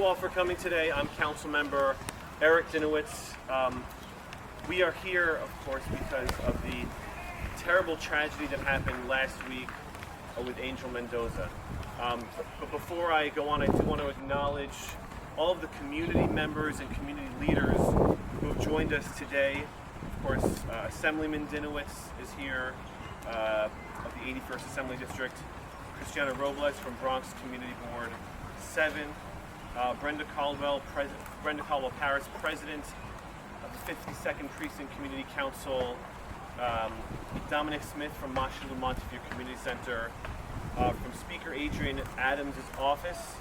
you all for coming today. I'm Council Member Eric Dinowitz. We are here, of course, because of the terrible tragedy that happened last week with Angel Mendoza. But before I go on, I do want to acknowledge all of the community members and community leaders who have joined us today. Of course, Assemblyman Dinowitz is here of the 81st Assembly District. Christiana Robles from Bronx Community Board 7. Brenda Caldwell Paris, President of the 52nd Precinct Community Council. Dominic Smith from Moshulu Montefiore Community Center. From Speaker Adrian Adams' office.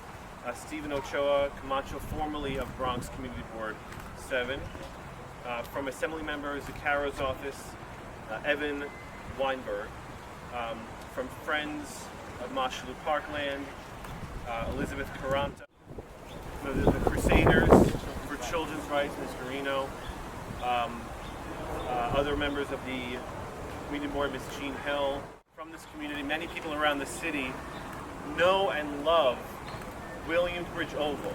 Stephen Ochoa Camacho, formerly of Bronx Community Board 7. From Assembly Member Zaccaro's office, Evan Weinberg. From Friends of Moshulu Parkland, Elizabeth Caranta. The Crusaders for Children's Rights, Mr. Reno. Other members of the Community Board, Ms. Jean Hill. From this community, many people around the city know and love Williamsbridge Oval.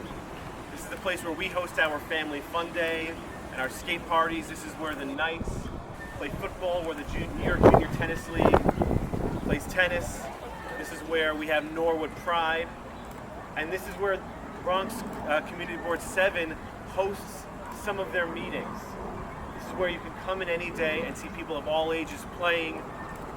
This is the place where we host our family fun day and our skate parties. This is where the Knights play football, where the New York Junior Tennis League plays tennis. This is where we have Norwood Pride. And this is where Bronx Community Board 7 hosts some of their meetings. This is where you can come in any day and see people of all ages playing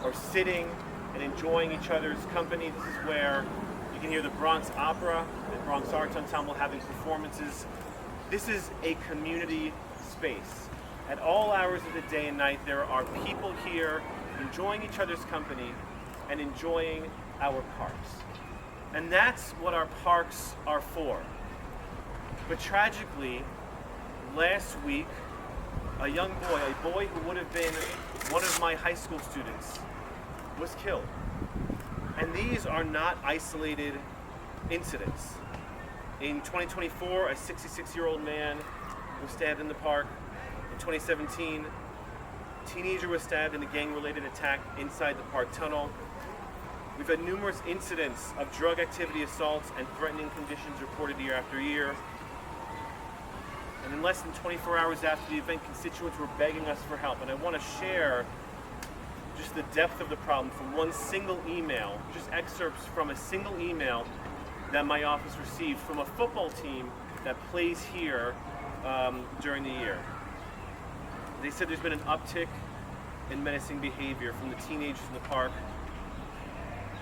or sitting and enjoying each other's company. This is where you can hear the Bronx Opera, the Bronx Arts Ensemble having performances. This is a community space. At all hours of the day and night, there are people here enjoying each other's company and enjoying our parks. And that's what our parks are for. But tragically, last week, a young boy, a boy who would have been one of my high school students, was killed. And these are not isolated incidents. In 2024, a 66-year-old man was stabbed in the park. In 2017, a teenager was stabbed in a gang-related attack inside the park tunnel. We've had numerous incidents of drug activity assaults and threatening conditions reported year after year. And in less than 24 hours after the event, constituents were begging us for help. And I want to share just the depth of the problem from one single email, just excerpts from a single email that my office received from a football team that plays here during the year. They said there's been an uptick in menacing behavior from the teenagers in the park,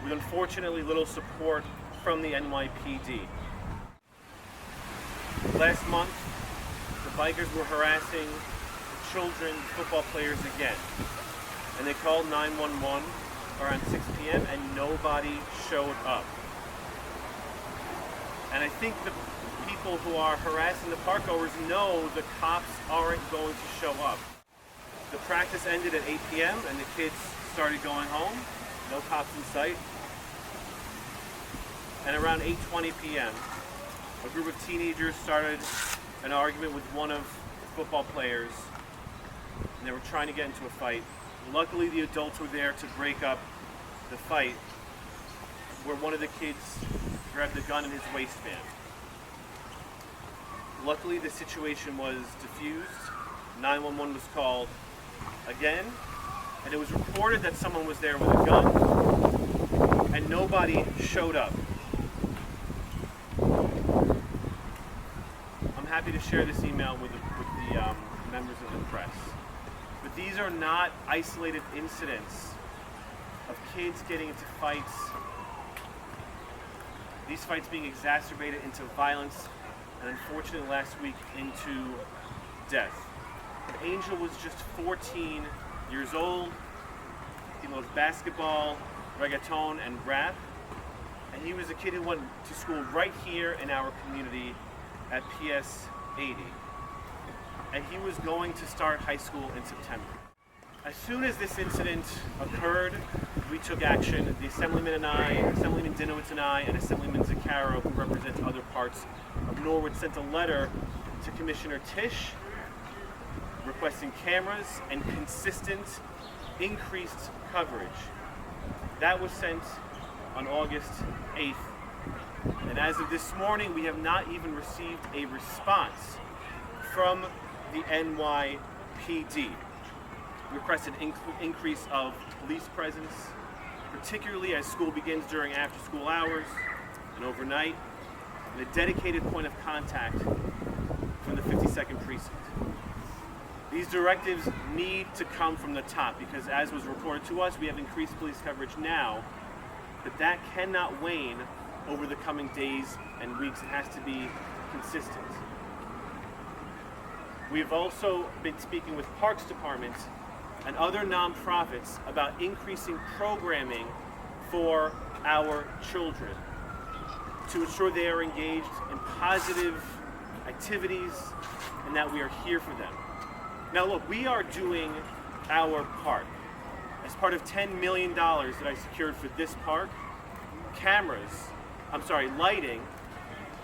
with unfortunately little support from the NYPD. Last month, the bikers were harassing children, football players again. And they called 911 around 6 p.m. and nobody showed up. And I think the people who are harassing the park goers know the cops aren't going to show up. The practice ended at 8 p.m. and the kids started going home. No cops in sight. And around 8:20 p.m., a group of teenagers started an argument with one of the football players, and they were trying to get into a fight. Luckily, the adults were there to break up the fight, where one of the kids grabbed a gun in his waistband. Luckily, the situation was diffused. 911 was called again, and it was reported that someone was there with a gun, and nobody showed up. I'm happy to share this email with the members of the press. But these are not isolated incidents of kids getting into fights, these fights being exacerbated into violence, and unfortunately last week into death. Angel was just 14 years old. He loves basketball, reggaeton, and rap. And he was a kid who went to school right here in our community at PS 80. And he was going to start high school in September. As soon as this incident occurred, we took action. The Assemblyman and I, Assemblyman Dinowitz and I, and Assemblyman Zaccaro, who represents other parts of Norwood, sent a letter to Commissioner Tisch requesting cameras and consistent, increased coverage. That was sent on August 8th, and And as of this morning, we have not even received a response from the NYPD. We requested increase of police presence, particularly as school begins during after-school hours and overnight, and a dedicated point of contact from the 52nd Precinct. These directives need to come from the top because, as was reported to us, we have increased police coverage now, but that cannot wane over the coming days and weeks. It has to be consistent. We have also been speaking with Parks Department and other nonprofits about increasing programming for our children to ensure they are engaged in positive activities and that we are here for them. Now look, we are doing our part. As part of $10 million that I secured for this park, lighting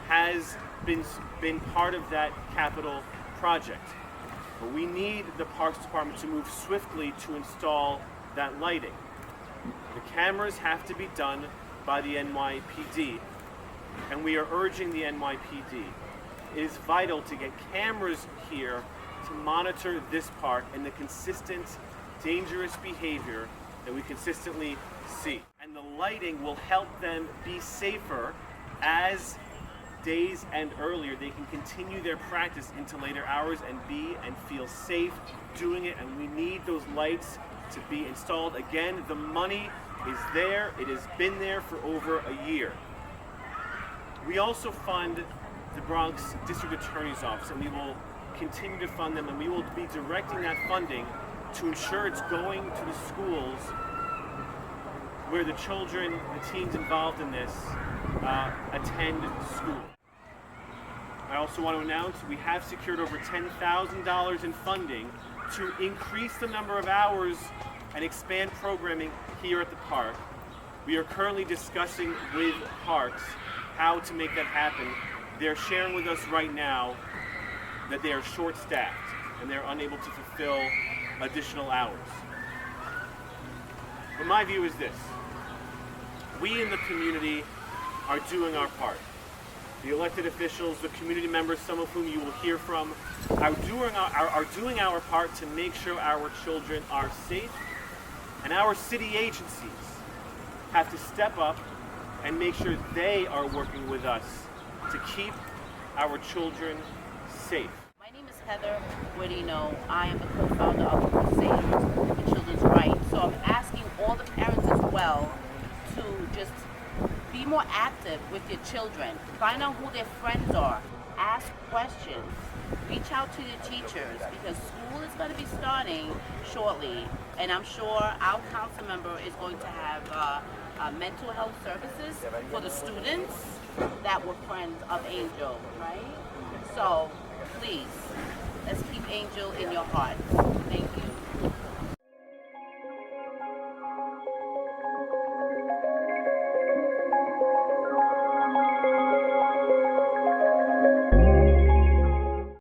has been part of that capital project. But we need the Parks Department to move swiftly to install that lighting. The cameras have to be done by the NYPD, and we are urging the NYPD. It is vital to get cameras here to monitor this park and the consistent, dangerous behavior that we consistently see. And the lighting will help them be safer as days and earlier. They can continue their practice into later hours and be and feel safe doing it, and we need those lights to be installed. Again, the money is there. It has been there for over a year. We also fund the Bronx District Attorney's Office, and we will continue to fund them, and we will be directing that funding to ensure it's going to the schools where the children, the teens involved in this, attend school. I also want to announce we have secured over $10,000 in funding to increase the number of hours and expand programming here at the park. We are currently discussing with Parks how to make that happen. They're sharing with us right now that they are short-staffed and they're unable to fulfill additional hours. But my view is this: we in the community are doing our part. The elected officials, the community members, some of whom you will hear from, are doing our part to make sure our children are safe, and our city agencies have to step up and make sure they are working with us to keep our children safe. My name is Heather Guarino. I am the co-founder of the Crusaders and Children's Rights. So I'm asking all the parents as well to just be more active with your children. Find out who their friends are. Ask questions. Reach out to your teachers because school is going to be starting shortly, and I'm sure our council member is going to have mental health services for the students that were friends of Angel, right? So please, let's keep Angel in your heart. Thank you.